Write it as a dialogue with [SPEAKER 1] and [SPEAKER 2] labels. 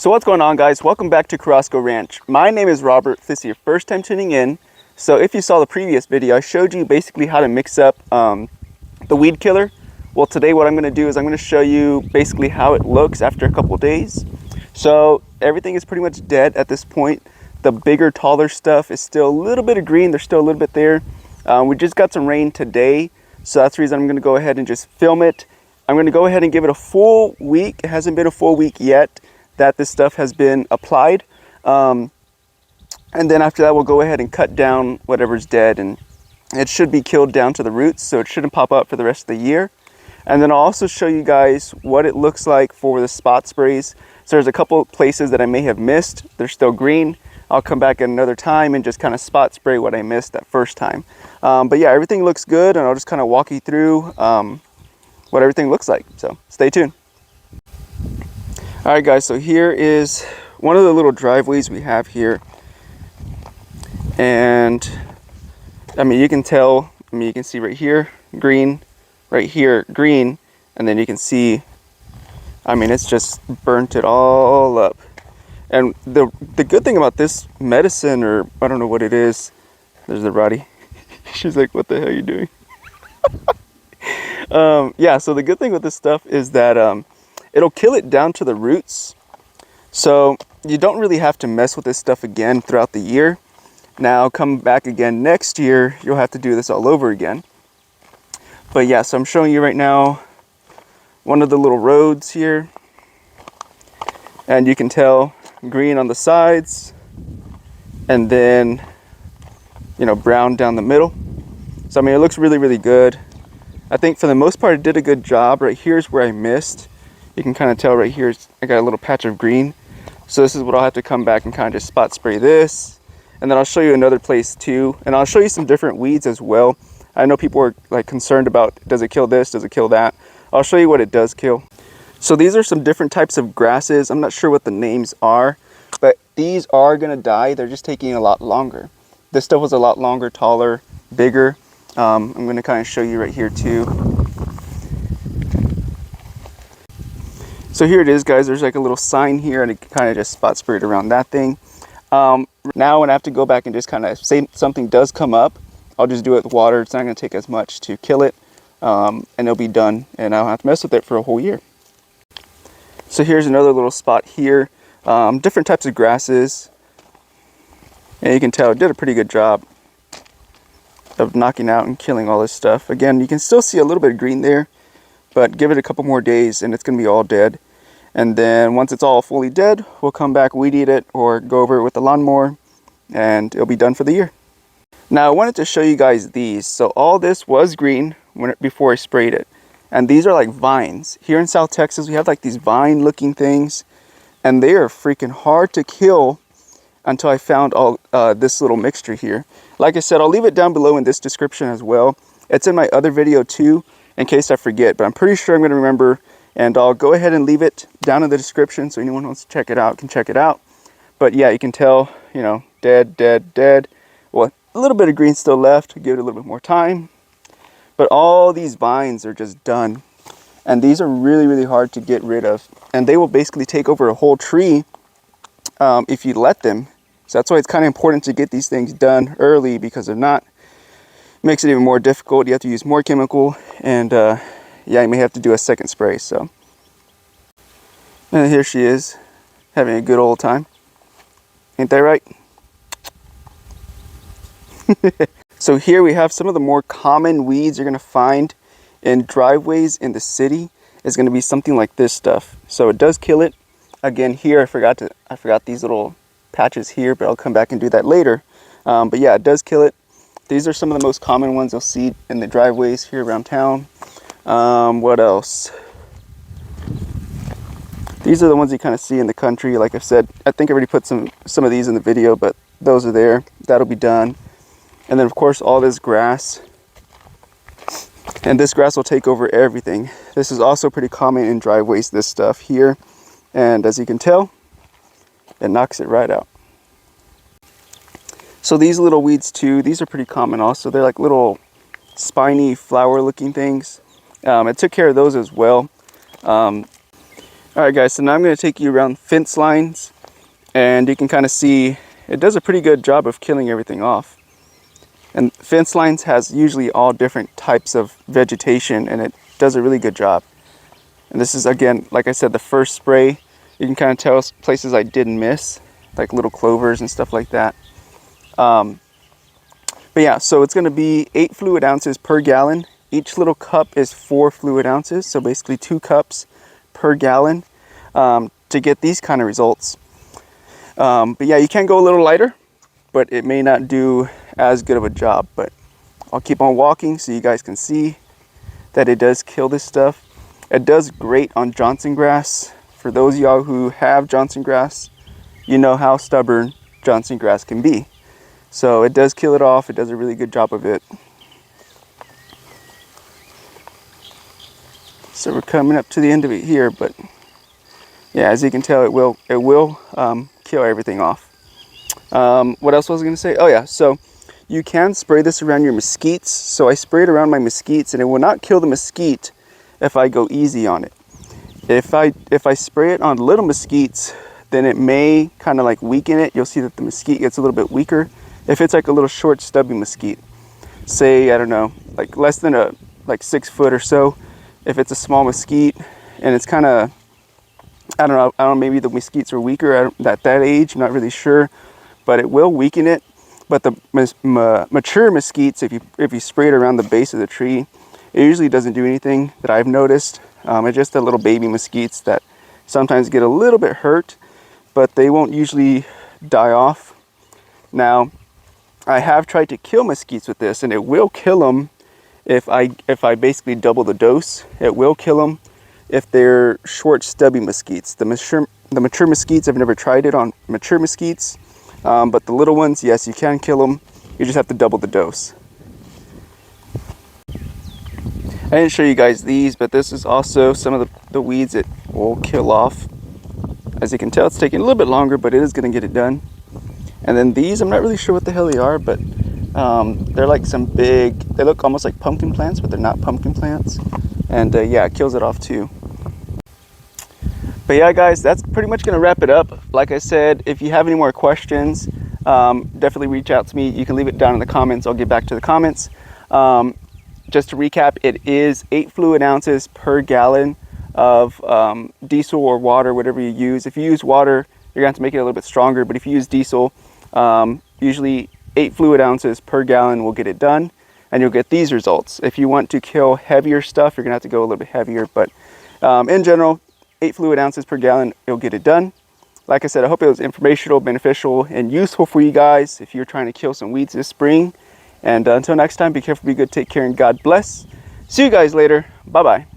[SPEAKER 1] So what's going on, guys? Welcome back to Carrasco Ranch. My name is Robert. If this is your first time tuning in, so if you saw the previous video, I showed you basically how to mix up the weed killer. Well, today what I'm going to do is I'm going to show you basically how it looks after a couple days. So everything is pretty much dead at this point. The bigger, taller stuff is still a little bit of green. There's still a little bit there. We just got some rain today, so that's the reason I'm going to go ahead and just film it. I'm going to go ahead and give it a full week. It hasn't been a full week yet that this stuff has been applied. And then after that, we'll go ahead and cut down whatever's dead, and it should be killed down to the roots, so it shouldn't pop up for the rest of the year. And then I'll also show you guys what it looks like for the spot sprays. So there's a couple places that I may have missed. They're still green. I'll come back at another time and just kind of spot spray what I missed that first time. But yeah, everything looks good, and I'll just kind of walk you through what everything looks like. So stay tuned. All right, guys, so here is one of the little driveways we have here. And I mean, you can tell, you can see right here, green, right here, green, and then you can see, I mean, it's just burnt it all up. And the good thing about this medicine, or I don't know what it is, there's the Roddy. She's like, what the hell are you doing? Yeah, so the good thing with this stuff is that it'll kill it down to the roots. So you don't really have to mess with this stuff again throughout the year. Now come back again next year, you'll have to do this all over again. But yeah, so I'm showing you right now one of the little roads here. And you can tell green on the sides, and then, you know, brown down the middle. So I mean, it looks really, really good. I think for the most part, it did a good job. Right here's where I missed. You can kind of tell right here, I got a little patch of green. So this is what I'll have to come back and kind of just spot spray this. And then I'll show you another place too. And I'll show you some different weeds as well. I know people are like concerned about, does it kill this? Does it kill that? I'll show you what it does kill. So these are some different types of grasses. I'm not sure what the names are, but these are gonna die. They're just taking a lot longer. This stuff was a lot longer, taller, bigger. I'm gonna kind of show you right here too. So here it is, guys. There's like a little sign here, and it kind of just spot sprayed around that thing. Now when I have to go back and just kind of say something does come up, I'll just do it with water. It's not gonna take as much to kill it, and it'll be done, and I don't have to mess with it for a whole year. So here's another little spot here. Different types of grasses. And you can tell it did a pretty good job of knocking out and killing all this stuff. Again, you can still see a little bit of green there, but give it a couple more days and it's gonna be all dead. And then once it's all fully dead, we'll come back, weed eat it, or go over it with the lawnmower, and it'll be done for the year. Now I wanted to show you guys these. So all this was green before I sprayed it. And these are like vines. Here in South Texas, we have like these vine looking things, and they are freaking hard to kill until I found all this little mixture here. Like I said, I'll leave it down below in this description as well. It's in my other video too, in case I forget, but I'm pretty sure I'm gonna remember, and I'll go ahead and leave it down in the description so anyone who wants to check it out can check it out. But yeah, you can tell, you know, dead, dead, dead. Well, a little bit of green still left, give it a little bit more time. But all these vines are just done. And these are really, really hard to get rid of. And they will basically take over a whole tree if you let them. So that's why it's kind of important to get these things done early, because if not, it makes it even more difficult. You have to use more chemical, and yeah, you may have to do a second spray. So, and here she is, having a good old time. Ain't that right? So here we have some of the more common weeds you're gonna find in driveways in the city. Is gonna be something like this stuff. So it does kill it. Again, here I forgot these little patches here, but I'll come back and do that later. But yeah, it does kill it. These are some of the most common ones you'll see in the driveways here around town. What else? These are the ones you kind of see in the country. Like I said, I think I already put some of these in the video, but those are there. That'll be done. And then of course all this grass. And this grass will take over everything. This is also pretty common in driveways, this stuff here. And as you can tell, it knocks it right out. So these little weeds too, these are pretty common also. They're like little spiny flower looking things. It took care of those as well. All right guys, so now I'm going to take you around fence lines, and you can kind of see it does a pretty good job of killing everything off. And fence lines has usually all different types of vegetation, and it does a really good job. And this is, again, like I said, the first spray. You can kind of tell places I didn't miss, like little clovers and stuff like that. But yeah, so it's going to be 8 fluid ounces per gallon. Each little cup is 4 fluid ounces, so basically 2 cups per gallon to get these kind of results. But yeah, you can go a little lighter, but it may not do as good of a job. But I'll keep on walking so you guys can see that it does kill this stuff. It does great on Johnson grass. For those of y'all who have Johnson grass, you know how stubborn Johnson grass can be. So it does kill it off. It does a really good job of it. So we're coming up to the end of it here, but yeah, as you can tell, it will kill everything off. What else was I going to say? Oh yeah, so you can spray this around your mesquites. So I spray it around my mesquites, and it will not kill the mesquite if I go easy on it. If I spray it on little mesquites, then it may kind of like weaken it. You'll see that the mesquite gets a little bit weaker. If it's like a little short stubby mesquite, say, I don't know, like less than like 6 foot or so, if it's a small mesquite and it's kind of, I don't know, maybe the mesquites are weaker at that age, I'm not really sure, but it will weaken it. But the mature mesquites, if you spray it around the base of the tree, it usually doesn't do anything that I've noticed. It's just the little baby mesquites that sometimes get a little bit hurt, but they won't usually die off. Now, I have tried to kill mesquites with this, and it will kill them if I basically double the dose. It will kill them if they're short, stubby mesquites. The mature mesquites, I've never tried it on mature mesquites, but the little ones, yes, you can kill them. You just have to double the dose. I didn't show you guys these, but this is also some of the weeds it will kill off. As you can tell, it's taking a little bit longer, but it is going to get it done. And then these, I'm not really sure what the hell they are, but they're like some big, they look almost like pumpkin plants, but they're not pumpkin plants. And yeah, it kills it off too. But yeah, guys, that's pretty much going to wrap it up. Like I said, if you have any more questions, definitely reach out to me. You can leave it down in the comments. I'll get back to the comments. Just to recap, it is 8 fluid ounces per gallon of diesel or water, whatever you use. If you use water, you're going to have to make it a little bit stronger, but if you use diesel, usually 8 fluid ounces per gallon will get it done, and you'll get these results. If you want to kill heavier stuff, you're going to have to go a little bit heavier, but in general, 8 fluid ounces per gallon, you'll get it done. Like I said, I hope it was informational, beneficial, and useful for you guys if you're trying to kill some weeds this spring. And until next time, be careful, be good, take care, and God bless. See you guys later. Bye-bye.